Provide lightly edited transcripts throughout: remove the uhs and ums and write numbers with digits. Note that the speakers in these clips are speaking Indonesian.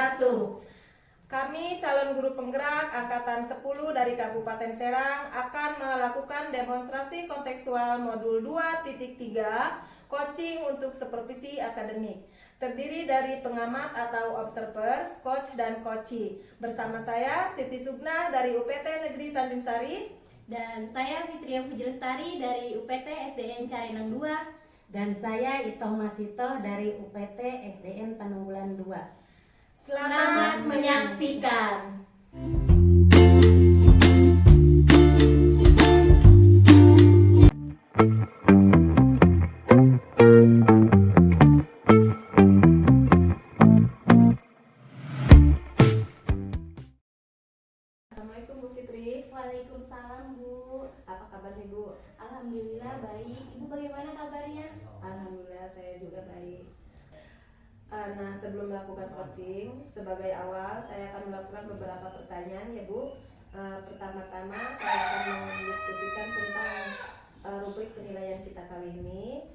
wabarakatuh. Kami calon guru penggerak Angkatan 10 dari Kabupaten Serang akan melakukan demonstrasi kontekstual modul 2.3 coaching untuk supervisi akademik. Terdiri dari pengamat atau observer, coach dan coachee. Bersama saya Siti Sugna dari UPT Negeri Tanjung Sari. Dan saya Fitria Fujilestari dari UPT SDN Carenang 2. Dan saya Itoh Masito dari UPT SDN Panunggulan 2. Selamat menyaksikan. Assalamualaikum Bu Fitri. Waalaikumsalam Bu. Apa kabar nih Bu? Alhamdulillah baik. Ibu bagaimana kabarnya? Alhamdulillah saya juga baik. Nah, sebelum melakukan coaching, sebagai awal saya akan melakukan beberapa pertanyaan ya Bu. Pertama-tama saya akan mendiskusikan tentang rubrik penilaian kita kali ini.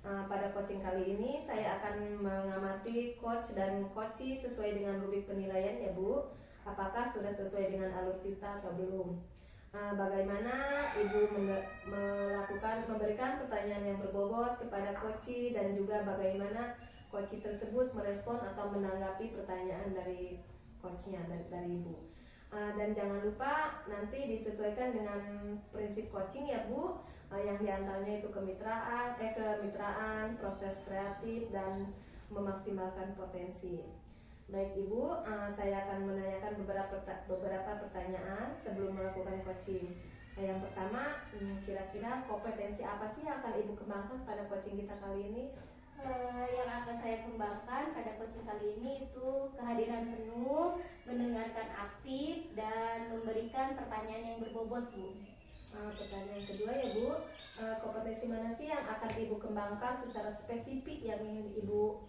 Pada coaching kali ini saya akan mengamati coach dan coachee sesuai dengan rubrik penilaian ya Bu. Apakah sudah sesuai dengan alur kita atau belum? Bagaimana Ibu memberikan pertanyaan yang berbobot kepada coachee dan juga bagaimana coachee tersebut merespon atau menanggapi pertanyaan dari coachnya dari Ibu. Dan jangan lupa nanti disesuaikan dengan prinsip coaching ya Bu, yang diantaranya itu kemitraan, proses kreatif dan memaksimalkan potensi. Baik Ibu, saya akan menanyakan beberapa pertanyaan sebelum melakukan coaching. Yang pertama, kira-kira kompetensi apa sih yang akan Ibu kembangkan pada coaching kita kali ini? Yang akan saya kembangkan pada coaching kali ini itu kehadiran penuh, mendengarkan aktif, dan memberikan pertanyaan yang berbobot Bu. Pertanyaan kedua ya Bu, kompetensi mana sih yang akan Ibu kembangkan secara spesifik yang ingin Ibu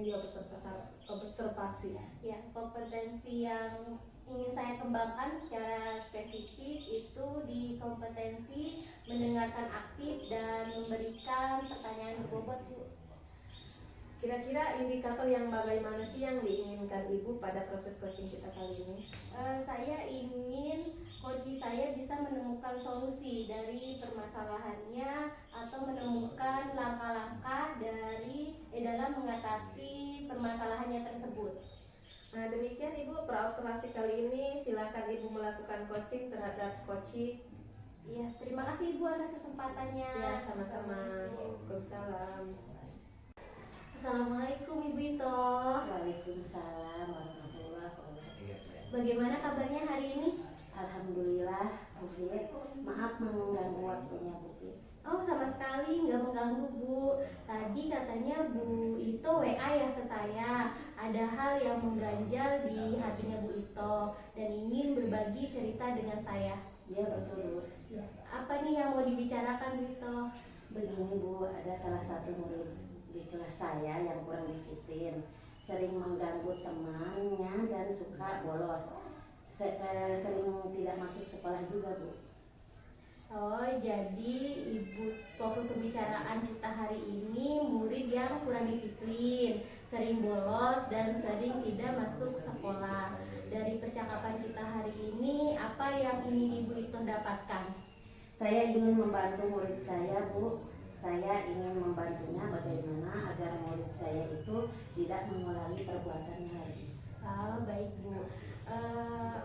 diobservasi? Ya, kompetensi yang ingin saya kembangkan secara spesifik itu di kompetensi mendengarkan aktif dan memberikan pertanyaan berbobot Bu. Kira-kira indikator yang bagaimana sih yang diinginkan Ibu pada proses coaching kita kali ini? Saya ingin coaching saya bisa menemukan solusi dari permasalahannya atau menemukan langkah-langkah dalam mengatasi permasalahannya tersebut. Nah, demikian Ibu observasi kali ini. Silakan Ibu melakukan coaching terhadap coachee. Iya, terima kasih Ibu atas kesempatannya. Ya, sama-sama. Waalaikumsalam. Assalamualaikum Ibu Ito. Waalaikumsalam warahmatullahi wabarakatuh. Bagaimana kabarnya hari ini? Alhamdulillah, Bu Fit. Maaf mengganggu waktunya Bu Fit. Oh, sama sekali nggak mengganggu Bu. Tadi katanya Bu Ito WA ya ke saya. Ada hal yang mengganjal di hatinya Bu Ito dan ingin berbagi cerita dengan saya. Iya betul Bu. Ya. Apa nih yang mau dibicarakan Bu Ito? Begini Bu, ada salah satu murid di kelas saya yang kurang disiplin, sering mengganggu temannya dan suka bolos, sering tidak masuk sekolah juga Bu. Oh, jadi Ibu fokus pembicaraan kita hari ini murid yang kurang disiplin, sering bolos dan sering tidak masuk sekolah. Dari percakapan kita hari ini, apa yang ingin Ibu itu dapatkan? Saya ingin membantu murid saya Bu. Saya ingin membantunya bagaimana agar murid saya itu tidak mengulangi perbuatannya lagi. Oh, baik Bu.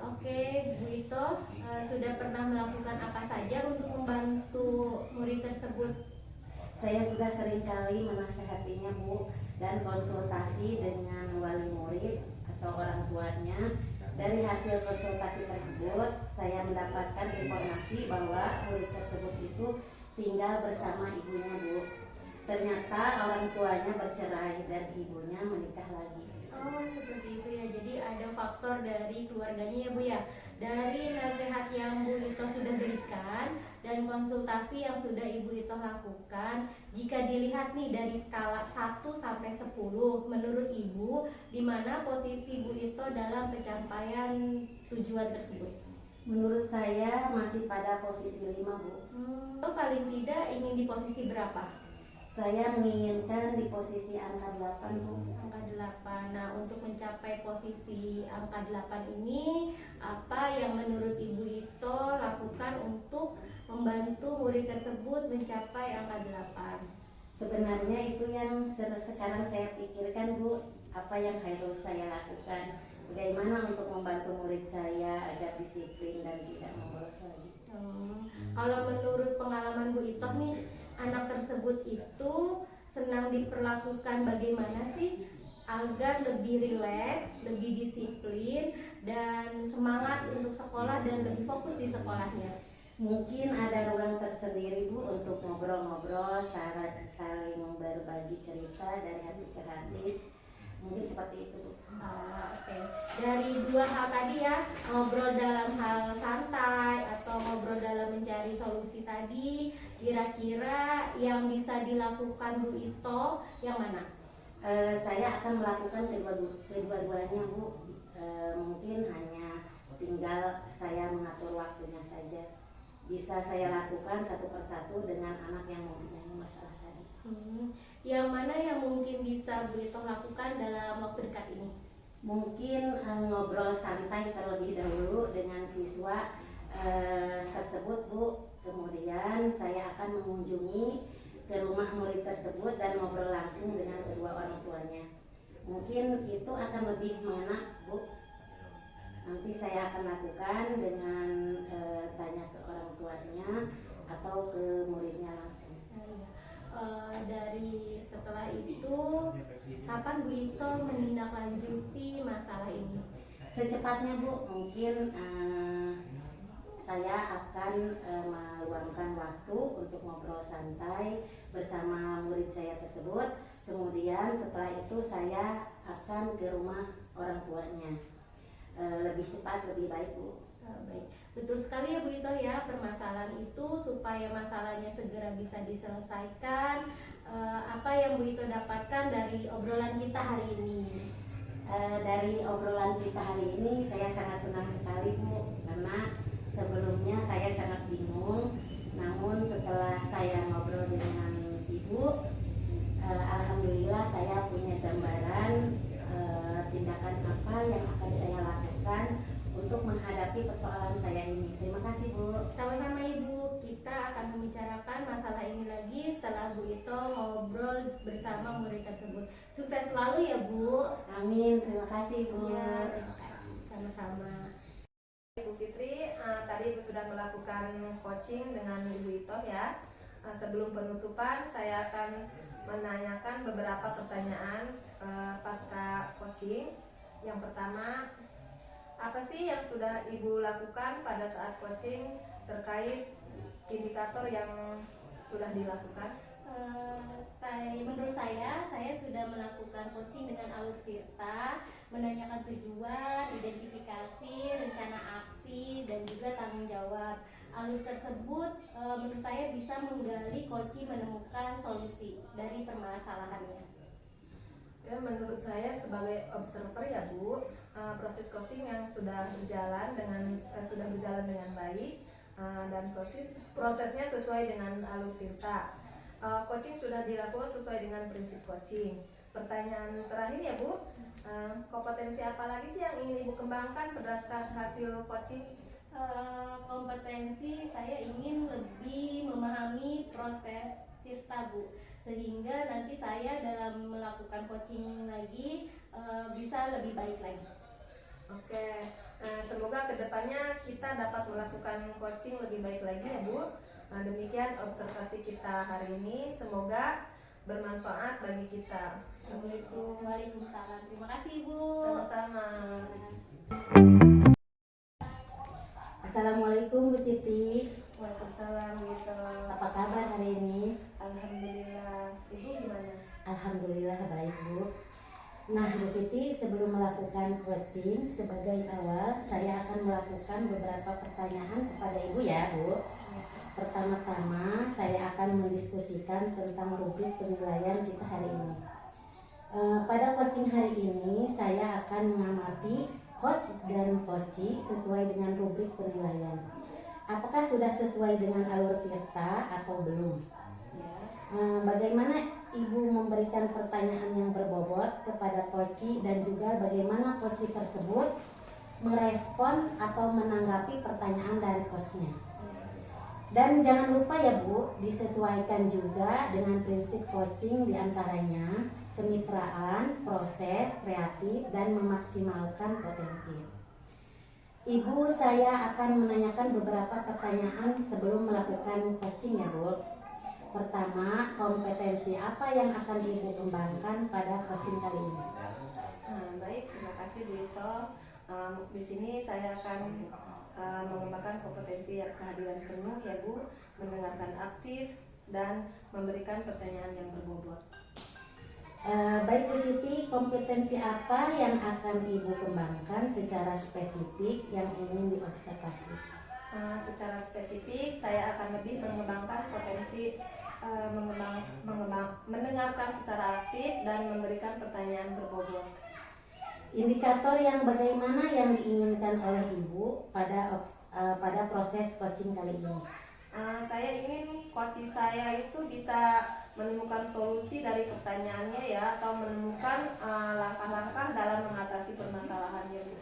Oke, Bu Ito sudah pernah melakukan apa saja untuk membantu murid tersebut? Saya sudah seringkali menasehatinya Bu, dan konsultasi dengan wali murid atau orang tuanya. Dari hasil konsultasi tersebut, saya mendapatkan informasi bahwa murid tersebut itu tinggal bersama ibunya Bu. Ternyata orang tuanya bercerai dan ibunya menikah lagi. Oh, seperti itu ya. Jadi ada faktor dari keluarganya ya Bu ya. Dari nasihat yang Bu Ito sudah berikan dan konsultasi yang sudah Ibu Ito lakukan, jika dilihat nih dari skala 1 sampai 10, menurut Ibu di mana posisi Bu Ito dalam pencapaian tujuan tersebut? Menurut saya masih pada posisi 5 Bu. Paling tidak ingin di posisi berapa? Saya menginginkan di posisi angka 8 Bu. Angka 8. Nah, untuk mencapai posisi angka 8 ini, apa yang menurut Ibu Ito lakukan untuk membantu murid tersebut mencapai angka 8? Sebenarnya itu yang sekarang saya pikirkan Bu, apa yang harus saya lakukan, bagaimana untuk membantu murid saya agar disiplin dan tidak membolos lagi. Kalau menurut pengalaman Bu Ito nih, anak tersebut itu senang diperlakukan bagaimana sih agar lebih rileks, lebih disiplin, dan semangat untuk sekolah dan lebih fokus di sekolahnya? Mungkin ada ruang tersendiri Bu untuk ngobrol-ngobrol, saling berbagi cerita dari hati ke hati. Mungkin seperti itu Bu. Oke. Dari dua hal tadi ya, ngobrol dalam hal santai atau ngobrol dalam mencari solusi tadi, kira-kira yang bisa dilakukan Bu Ito yang mana? Saya akan melakukan kedua-duanya Bu. Mungkin hanya tinggal saya mengatur waktunya saja. Bisa saya lakukan satu persatu dengan anak yang mempunyai masalah tadi. Yang mana yang mungkin bisa Bu Ito lakukan dalam waktu dekat ini? Mungkin ngobrol santai terlebih dahulu dengan siswa tersebut Bu. Kemudian saya akan mengunjungi ke rumah murid tersebut dan ngobrol langsung dengan kedua orang tuanya. Mungkin itu akan lebih mengena Bu. Nanti saya akan lakukan dengan tanya ke orang tuanya atau ke muridnya langsung. Dari setelah itu, kapan Bu Ito menindaklanjuti masalah ini? Secepatnya Bu, mungkin saya akan meluangkan waktu untuk ngobrol santai bersama murid saya tersebut. Kemudian setelah itu saya akan ke rumah orang tuanya. Lebih cepat, lebih baik Bu. Baik, betul sekali ya Bu Ito ya, permasalahan itu supaya masalahnya segera bisa diselesaikan. Apa yang Bu Ito dapatkan dari obrolan kita hari ini? Dari obrolan kita hari ini saya sangat senang sekali Bu, karena sebelumnya saya sangat bingung, namun setelah saya ngobrol dengan Ibu, alhamdulillah saya punya gambaran tindakan apa yang akan saya lakukan untuk menghadapi persoalan saya ini. Terima kasih Bu. Sama-sama Ibu, kita akan membicarakan masalah ini lagi setelah Bu Ito ngobrol bersama murid tersebut. Sukses selalu ya Bu. Amin, terima kasih Bu. Ya, terima kasih. Sama-sama. Ibu Fitri, tadi Ibu sudah melakukan coaching dengan Ibu Ito ya. Sebelum penutupan, saya akan menanyakan beberapa pertanyaan pasca coaching. Yang pertama, apa sih yang sudah Ibu lakukan pada saat coaching terkait indikator yang sudah dilakukan? Menurut saya sudah melakukan coaching dengan Alur Tirta, menanyakan tujuan, identifikasi, rencana aksi, dan juga tanggung jawab. Alur tersebut menurut saya bisa menggali coaching menemukan solusi dari permasalahannya. Ya, menurut saya sebagai observer ya Bu, proses coaching yang sudah berjalan dengan baik dan prosesnya sesuai dengan Alur Tirta. Coaching sudah dilakukan sesuai dengan prinsip coaching. Pertanyaan terakhir ya Bu, kompetensi apa lagi sih yang ingin Ibu kembangkan berdasarkan hasil coaching? Kompetensi saya ingin lebih memahami proses Tirta Bu, sehingga nanti saya dalam melakukan coaching lagi bisa lebih baik lagi. Oke, semoga kedepannya kita dapat melakukan coaching lebih baik lagi ya Bu. Demikian observasi kita hari ini, semoga bermanfaat bagi kita. Assalamualaikum. Waalaikumsalam. Terima kasih Ibu. Sama-sama. Assalamualaikum Bu Siti. Waalaikumsalam gitu. Apa kabar hari ini? Alhamdulillah. Ibu gimana? Alhamdulillah baik Bu. Nah Bu Siti, sebelum melakukan coaching sebagai awal, saya akan melakukan beberapa pertanyaan kepada Ibu ya Bu. Pertama-tama saya akan mendiskusikan tentang rubrik penilaian kita hari ini. Pada coaching hari ini saya akan mengamati coach dan coachee sesuai dengan rubrik penilaian. Apakah sudah sesuai dengan Alur Tirta atau belum? Ya. Bagaimana Ibu memberikan pertanyaan yang berbobot kepada koci dan juga bagaimana koci tersebut merespon atau menanggapi pertanyaan dari coachnya. Dan jangan lupa ya Bu, disesuaikan juga dengan prinsip coaching diantaranya kemitraan, proses, kreatif, dan memaksimalkan potensi. Ibu, saya akan menanyakan beberapa pertanyaan sebelum melakukan coaching ya Bu. Pertama, kompetensi apa yang akan Ibu kembangkan pada coaching kali ini? Baik, terima kasih Bu Ito. Di sini saya akan mengembangkan kompetensi yang kehadiran penuh ya Bu, mendengarkan aktif dan memberikan pertanyaan yang berbobot. Baik Bu Siti, kompetensi apa yang akan Ibu kembangkan secara spesifik yang ingin diobservasi? Secara spesifik saya akan lebih mengembangkan potensi mendengarkan secara aktif dan memberikan pertanyaan berbobot. Indikator yang bagaimana yang diinginkan oleh Ibu pada proses coaching kali ini? Saya ingin coach saya itu bisa menemukan solusi dari pertanyaannya ya, atau menemukan langkah-langkah dalam mengatasi permasalahannya Bu.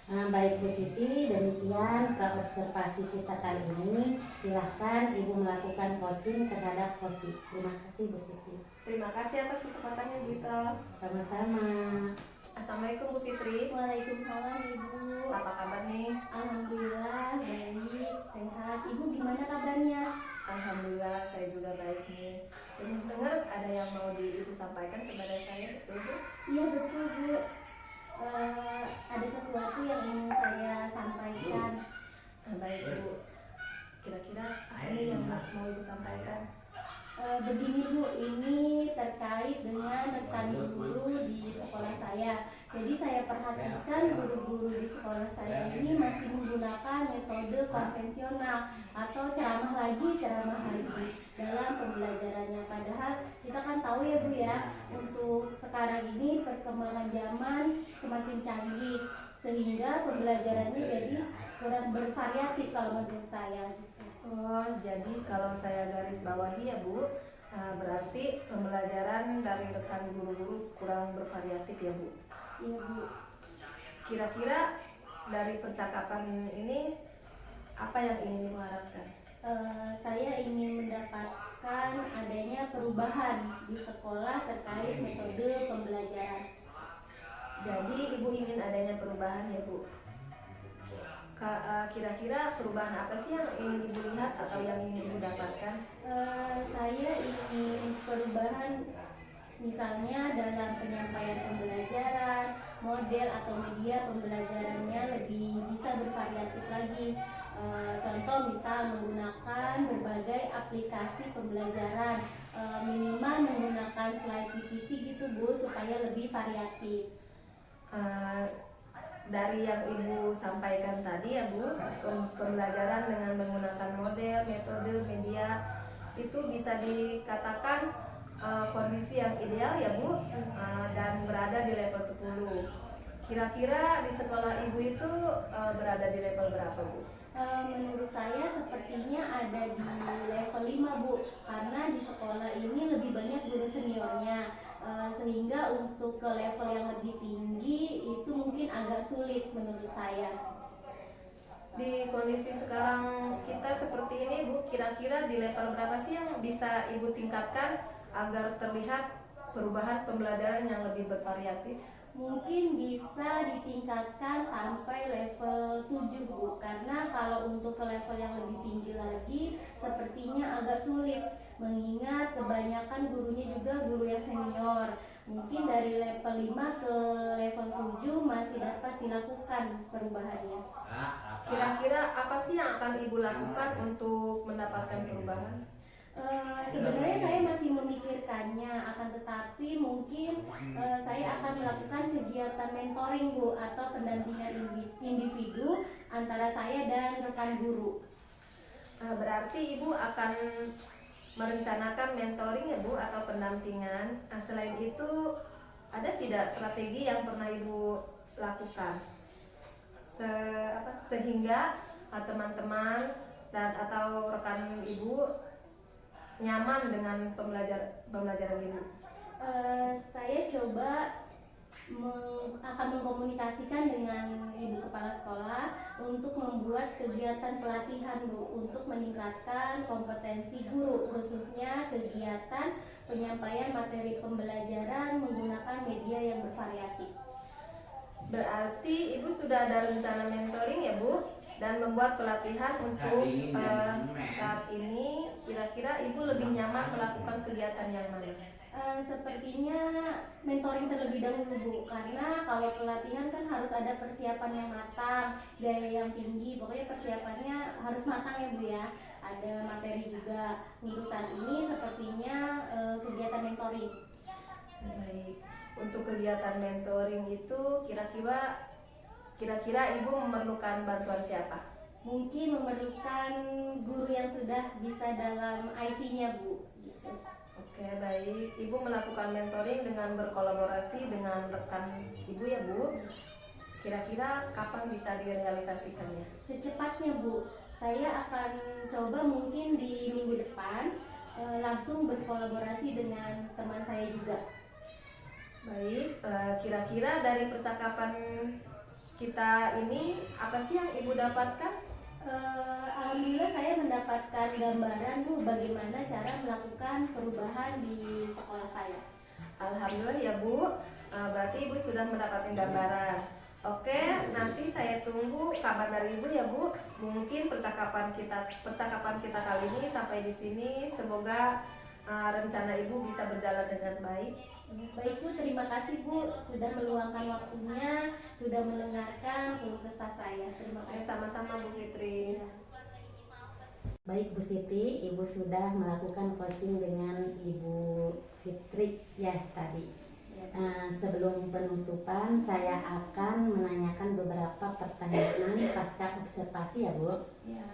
Baik Bu Siti, demikian observasi kita kali ini. Silahkan Ibu melakukan coaching terhadap coaching. Terima kasih Bu Siti. Terima kasih atas kesempatannya Bu Ito. Sama-sama. Assalamualaikum Bu Fitri. Waalaikumsalam Ibu. Apa kabar nih? Alhamdulillah baik, sehat. Ibu gimana kabarnya? Alhamdulillah saya juga baik nih. Dengar ada yang mau Ibu sampaikan kepada saya, betul Bu? Iya betul Bu. Ada sesuatu yang ingin saya sampaikan. Baik Bu. Kira-kira apa nih yang mau Ibu sampaikan? Begini Bu, ini terkait dengan rekan guru di sekolah saya. Jadi saya perhatikan guru-guru di sekolah saya ini masih menggunakan metode konvensional atau ceramah lagi dalam pembelajarannya. Padahal kita kan tahu ya Bu ya, untuk sekarang ini perkembangan zaman semakin canggih sehingga pembelajarannya jadi kurang bervariatif kalau menurut saya. Oh, jadi kalau saya garis bawahi ya Bu, berarti pembelajaran dari rekan guru-guru kurang bervariatif ya Bu? Iya Bu. Kira-kira dari percakapan ini apa yang ingin Ibu harapkan? Saya ingin mendapatkan adanya perubahan di sekolah terkait metode pembelajaran. Jadi Ibu ingin adanya perubahan ya Bu? Kira-kira perubahan apa sih yang ingin Ibu lihat atau yang ingin Ibu dapatkan? Saya ingin perubahan misalnya dalam penyampaian pembelajaran, model atau media pembelajarannya lebih bisa bervariatif lagi. Contoh misal menggunakan berbagai aplikasi pembelajaran, minimal menggunakan slide PPT gitu Bu, supaya lebih variatif. Dari yang Ibu sampaikan tadi ya Bu, pembelajaran dengan menggunakan model, metode, media itu bisa dikatakan kondisi yang ideal ya Bu, dan berada di level 10. Kira-kira di sekolah Ibu itu berada di level berapa Bu? Menurut saya sepertinya ada di level 5 Bu, karena di sekolah ini lebih banyak guru seniornya, sehingga untuk ke level yang lebih tinggi itu mungkin agak sulit menurut saya. Di kondisi sekarang kita seperti ini Bu, kira-kira di level berapa sih yang bisa Ibu tingkatkan agar terlihat perubahan pembelajaran yang lebih bervariatif? Mungkin bisa ditingkatkan sampai level 7 Bu, karena kalau untuk ke level yang lebih tinggi lagi sepertinya agak sulit, mengingat kebanyakan gurunya juga guru yang senior. Mungkin dari level 5 ke level 7 masih dapat dilakukan perubahannya. Kira-kira apa sih yang akan Ibu lakukan untuk mendapatkan perubahan? Sebenarnya saya masih memikirkannya, akan tetapi mungkin saya akan melakukan kegiatan mentoring Bu, atau pendampingan individu antara saya dan rekan guru. Berarti Ibu akan merencanakan mentoring ya Bu, atau pendampingan. Selain itu ada tidak strategi yang pernah Ibu lakukan sehingga teman-teman dan atau rekan Ibu nyaman dengan pembelajaran Ibu? Saya coba akan mengkomunikasikan dengan ibu kepala sekolah untuk membuat kegiatan pelatihan Bu, untuk meningkatkan kompetensi guru, khususnya kegiatan penyampaian materi pembelajaran menggunakan media yang bervariatif. Berarti Ibu sudah ada rencana mentoring ya Bu, dan membuat pelatihan untuk saat ini. Kira-kira Ibu lebih nyaman melakukan kegiatan yang mana? Sepertinya mentoring terlebih dahulu Bu, karena kalau pelatihan kan harus ada persiapan yang matang, biaya yang tinggi, pokoknya persiapannya harus matang ya Bu ya. Ada materi juga. Untuk saat ini sepertinya kegiatan mentoring. Baik, untuk kegiatan mentoring itu kira-kira Ibu memerlukan bantuan siapa? Mungkin memerlukan guru yang sudah bisa dalam IT-nya Bu, gitu. Oke, baik. Ibu melakukan mentoring dengan berkolaborasi dengan rekan Ibu ya Bu. Kira-kira kapan bisa direalisasikannya? Secepatnya Bu, saya akan coba mungkin di minggu depan langsung berkolaborasi dengan teman saya juga. Baik, kira-kira dari percakapan kita ini apa sih yang Ibu dapatkan? Alhamdulillah saya mendapatkan gambaran Bu bagaimana cara melakukan perubahan di sekolah saya. Alhamdulillah ya Bu, berarti Ibu sudah mendapatkan gambaran. Oke, nanti saya tunggu kabar dari Ibu ya Bu. Mungkin percakapan kita kali ini sampai di sini. Semoga rencana Ibu bisa berjalan dengan baik. Baik Bu, terima kasih Bu sudah meluangkan waktunya, sudah mendengarkan keluh kesah saya. Terima kasih. Sama-sama Bu Fitri. Baik Bu Siti, Ibu sudah melakukan coaching dengan Ibu Fitri ya tadi. Sebelum penutupan, saya akan menanyakan beberapa pertanyaan pasca observasi ya Bu. Ya.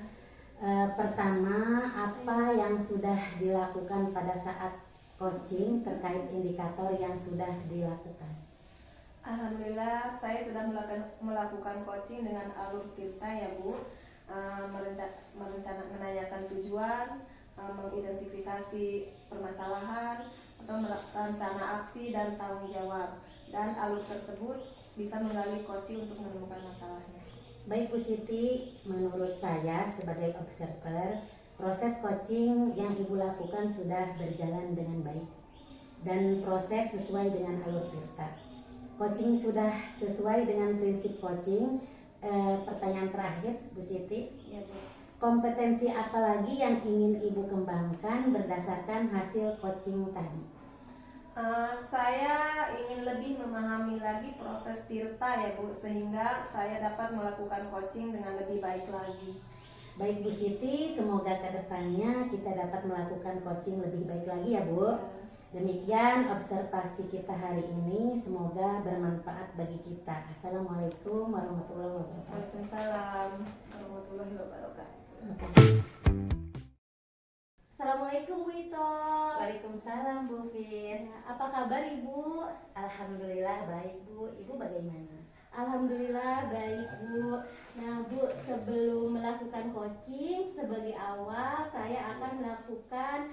Pertama, apa yang sudah dilakukan pada saat coaching terkait indikator yang sudah dilakukan? Alhamdulillah saya sudah melakukan coaching dengan alur Tirta ya Bu. Menanyakan tujuan, mengidentifikasi permasalahan atau rencana aksi dan tanggung jawab, dan alur tersebut bisa menggali coaching untuk menemukan masalahnya. Baik Bu Siti, menurut saya sebagai observer, proses coaching yang Ibu lakukan sudah berjalan dengan baik dan proses sesuai dengan alur Tirta. Coaching sudah sesuai dengan prinsip coaching. Pertanyaan terakhir Bu Siti, Ya Bu. kompetensi apa lagi yang ingin Ibu kembangkan berdasarkan hasil coaching tadi? Saya ingin lebih memahami lagi proses Tirta ya Bu, sehingga saya dapat melakukan coaching dengan lebih baik lagi. Baik Bu Siti, semoga kedepannya kita dapat melakukan coaching lebih baik lagi ya Bu. Demikian observasi kita hari ini, semoga bermanfaat bagi kita. Assalamualaikum warahmatullahi wabarakatuh. Waalaikumsalam warahmatullahi wabarakatuh. Assalamualaikum Bu Ito. Waalaikumsalam Bu Fit. Apa kabar Ibu? Alhamdulillah baik Bu. Ibu bagaimana? Alhamdulillah baik Bu. Nah Bu, sebelum melakukan coaching, sebagai awal saya akan melakukan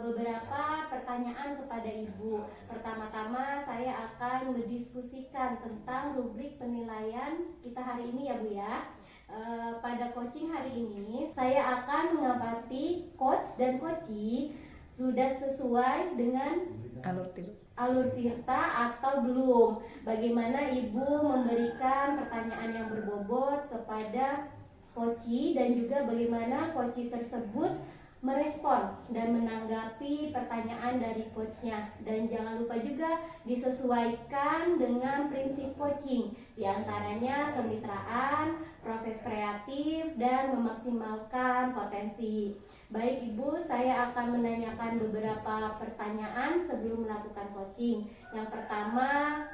beberapa pertanyaan kepada Ibu. Pertama-tama saya akan mendiskusikan tentang rubrik penilaian kita hari ini ya Bu ya. Pada coaching hari ini saya akan mengamati coach dan coachee sudah sesuai dengan alur Tirta atau belum. Bagaimana Ibu memberikan pertanyaan yang berbobot kepada coachee dan juga bagaimana coachee tersebut merespon dan menanggapi pertanyaan dari coachnya. Dan jangan lupa juga disesuaikan dengan prinsip coaching, diantaranya kemitraan, proses kreatif, dan memaksimalkan potensi. Baik Ibu, saya akan menanyakan beberapa pertanyaan sebelum melakukan coaching. Yang pertama,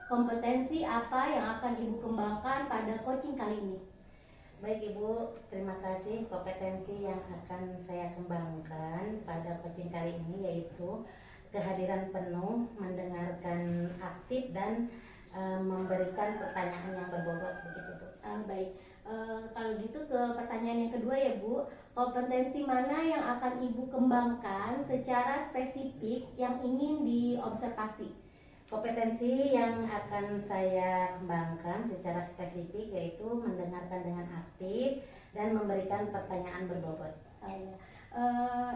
kompetensi apa yang akan Ibu kembangkan pada coaching kali ini? Baik Ibu, terima kasih. Kompetensi yang akan saya kembangkan pada coaching kali ini yaitu kehadiran penuh, mendengarkan aktif, dan memberikan pertanyaan yang berbobot begitu Bu. Baik, Kalau gitu ke pertanyaan yang kedua ya Bu, kompetensi mana yang akan Ibu kembangkan secara spesifik yang ingin diobservasi? Kompetensi yang akan saya kembangkan secara spesifik yaitu mendengarkan dengan aktif dan memberikan pertanyaan berbobot. Eh,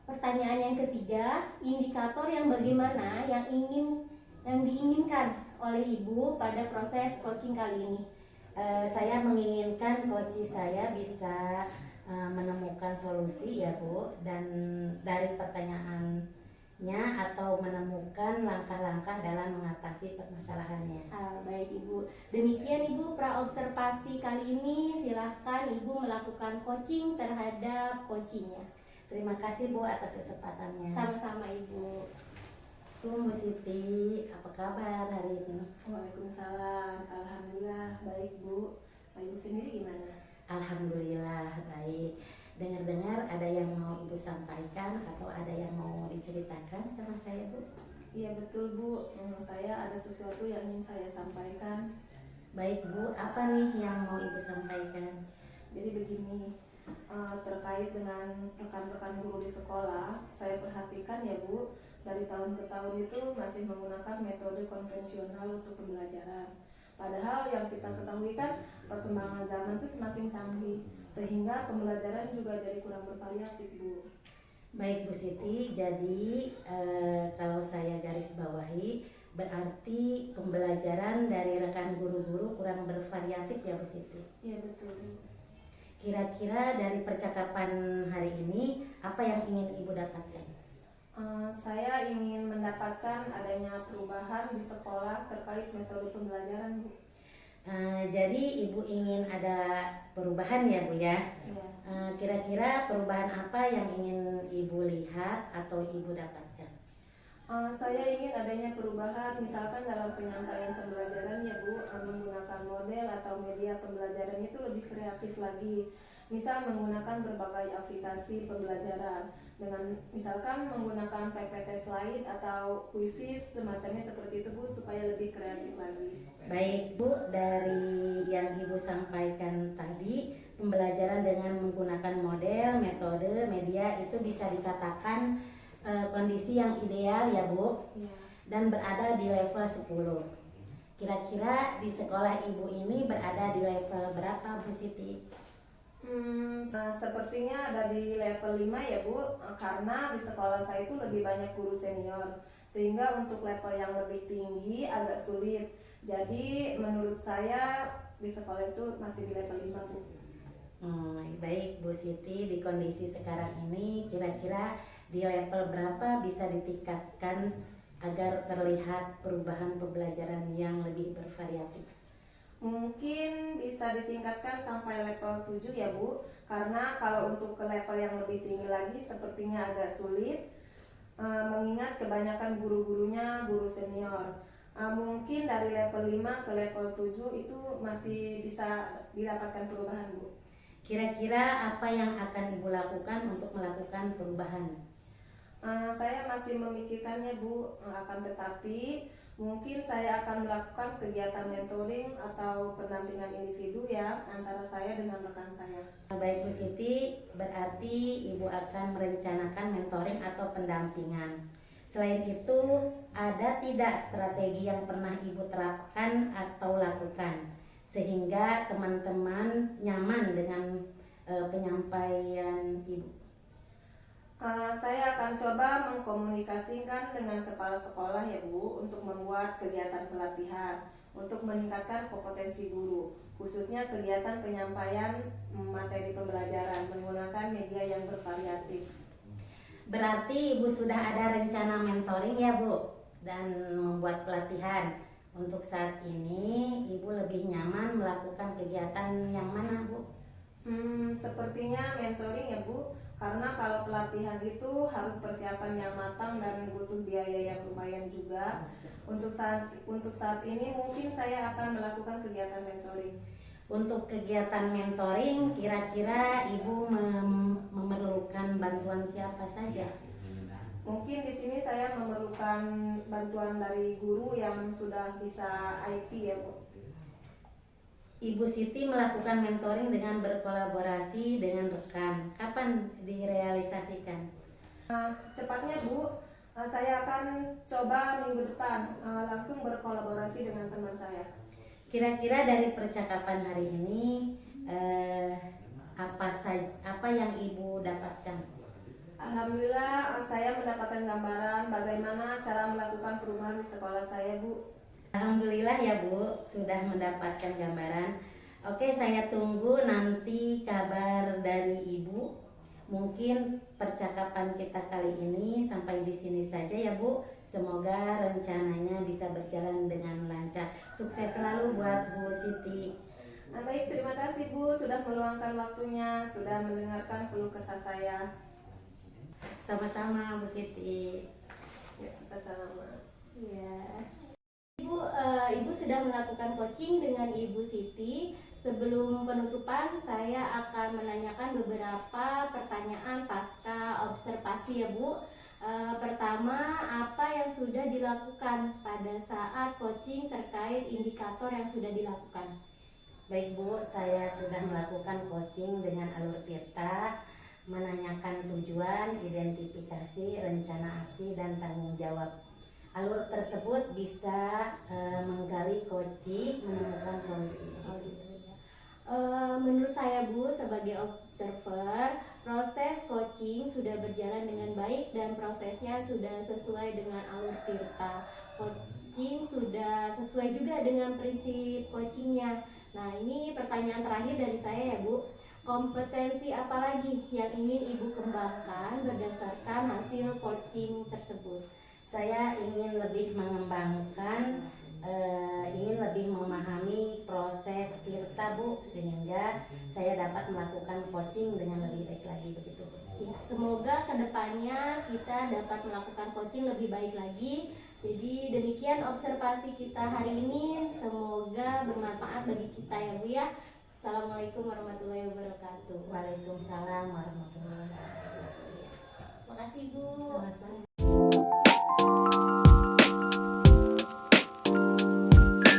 Pertanyaan yang ketiga, indikator yang bagaimana yang diinginkan oleh Ibu pada proses coaching kali ini? Saya menginginkan coach saya bisa menemukan solusi ya Bu, dan dari pertanyaannya atau menemukan langkah-langkah dalam mengatasi permasalahannya. Baik Ibu, demikian Ibu praobservasi kali ini. Silahkan Ibu melakukan coaching terhadap coachingnya. Terima kasih Bu atas kesempatannya. Sama-sama Ibu. Bu Siti, apa kabar hari ini? Waalaikumsalam. Alhamdulillah baik Bu. Ibu sendiri gimana? Alhamdulillah baik. Dengar-dengar ada yang mau Ibu sampaikan atau ada yang mau diceritakan sama saya Bu? Iya betul Bu. Saya ada sesuatu yang ingin saya sampaikan. Baik Bu, apa nih yang mau Ibu sampaikan? Jadi begini, terkait dengan rekan-rekan guru di sekolah, saya perhatikan ya Bu, dari tahun ke tahun itu masih menggunakan metode konvensional untuk pembelajaran. Padahal yang kita ketahui kan perkembangan zaman itu semakin canggih, sehingga pembelajaran juga jadi kurang bervariatif Bu. Baik Bu Siti, jadi kalau saya garis bawahi berarti pembelajaran dari rekan guru-guru kurang bervariatif ya Bu Siti? Iya betul Bu. Kira-kira dari percakapan hari ini apa yang ingin Ibu dapatkan? Saya ingin mendapatkan adanya perubahan di sekolah terkait metode pembelajaran Bu. Jadi Ibu ingin ada perubahan ya Bu ya? Ya. Kira-kira perubahan apa yang ingin Ibu lihat atau Ibu dapatkan? Saya ingin adanya perubahan misalkan dalam penyampaian pembelajaran ya Bu, menggunakan model atau media pembelajaran itu lebih kreatif lagi. Misal menggunakan berbagai aplikasi pembelajaran dengan misalkan menggunakan PPT slide atau kuisis semacamnya seperti itu Bu, supaya lebih kreatif lagi. Baik Bu, dari yang Ibu sampaikan tadi, pembelajaran dengan menggunakan model, metode, media itu bisa dikatakan kondisi yang ideal ya Bu, Ya. dan berada di level 10. Kira-kira di sekolah Ibu ini berada di level berapa Bu Siti? Sepertinya ada di level 5 ya Bu, karena di sekolah saya itu lebih banyak guru senior, sehingga untuk level yang lebih tinggi agak sulit. Jadi menurut saya di sekolah itu masih di level 5 Bu. Baik Bu Siti, di kondisi sekarang ini kira-kira di level berapa bisa ditingkatkan agar terlihat perubahan pembelajaran yang lebih bervariatif? Mungkin bisa ditingkatkan sampai level 7 ya Bu, karena kalau untuk ke level yang lebih tinggi lagi sepertinya agak sulit, mengingat kebanyakan guru-gurunya guru senior. Mungkin dari level 5 ke level 7 itu masih bisa didapatkan perubahan Bu. Kira-kira apa yang akan Ibu lakukan untuk melakukan perubahan? Saya masih memikirkannya Bu, akan tetapi mungkin saya akan melakukan kegiatan mentoring atau pendampingan individu ya antara saya dengan rekan saya. Baik Bu Siti, berarti Ibu akan merencanakan mentoring atau pendampingan. Selain itu, ada tidak strategi yang pernah Ibu terapkan atau lakukan sehingga teman-teman nyaman dengan penyampaian Ibu? Saya akan coba mengkomunikasikan dengan kepala sekolah ya Bu, untuk membuat kegiatan pelatihan untuk meningkatkan kompetensi guru, khususnya kegiatan penyampaian materi pembelajaran menggunakan media yang bervariatif. Berarti Ibu sudah ada rencana mentoring ya Bu, dan membuat pelatihan. Untuk saat ini Ibu lebih nyaman melakukan kegiatan yang mana Bu? Sepertinya mentoring ya Bu, karena kalau pelatihan itu harus persiapan yang matang dan butuh biaya yang lumayan juga. Untuk saat ini mungkin saya akan melakukan kegiatan mentoring. Untuk kegiatan mentoring, kira-kira Ibu memerlukan bantuan siapa saja? Mungkin di sini saya memerlukan bantuan dari guru yang sudah bisa IT ya Bu. Ibu Siti melakukan mentoring dengan berkolaborasi dengan rekan. Kapan direalisasikan? Secepatnya Bu, saya akan coba minggu depan langsung berkolaborasi dengan teman saya. Kira-kira dari percakapan hari ini apa yang Ibu dapatkan? Alhamdulillah saya mendapatkan gambaran bagaimana cara melakukan perubahan di sekolah saya Bu. Alhamdulillah ya Bu, sudah mendapatkan gambaran. Oke, saya tunggu nanti kabar dari Ibu. Mungkin percakapan kita kali ini sampai di sini saja ya Bu. Semoga rencananya bisa berjalan dengan lancar. Sukses selalu buat Bu Siti. Baik, terima kasih Bu sudah meluangkan waktunya, sudah mendengarkan keluh kesah saya. Sama-sama Bu Siti. Ya, kita salaman. Ya. Ibu sudah melakukan coaching dengan Ibu Siti. Sebelum penutupan, saya akan menanyakan beberapa pertanyaan pasca observasi ya Bu. Pertama, apa yang sudah dilakukan pada saat coaching terkait indikator yang sudah dilakukan? Baik Bu, saya sudah melakukan coaching dengan Alur Tirta, menanyakan tujuan, identifikasi, rencana aksi, dan tanggung jawab. Alur tersebut bisa menggali kunci, menemukan solusi. Oh gitu ya. Menurut saya Bu, sebagai observer, proses coaching sudah berjalan dengan baik dan prosesnya sudah sesuai dengan Alur Tirta. Coaching sudah sesuai juga dengan prinsip coachingnya. Nah, ini pertanyaan terakhir dari saya ya Bu. Kompetensi apa lagi yang ingin Ibu kembangkan berdasarkan hasil coaching tersebut? Saya ingin lebih mengembangkan, ingin lebih memahami proses Tirta Bu, sehingga saya dapat melakukan coaching dengan lebih baik lagi, begitu Bu. Ya, semoga kedepannya kita dapat melakukan coaching lebih baik lagi. Jadi demikian observasi kita hari ini, semoga bermanfaat bagi kita ya Bu ya. Assalamualaikum warahmatullahi wabarakatuh. Waalaikumsalam warahmatullahi wabarakatuh.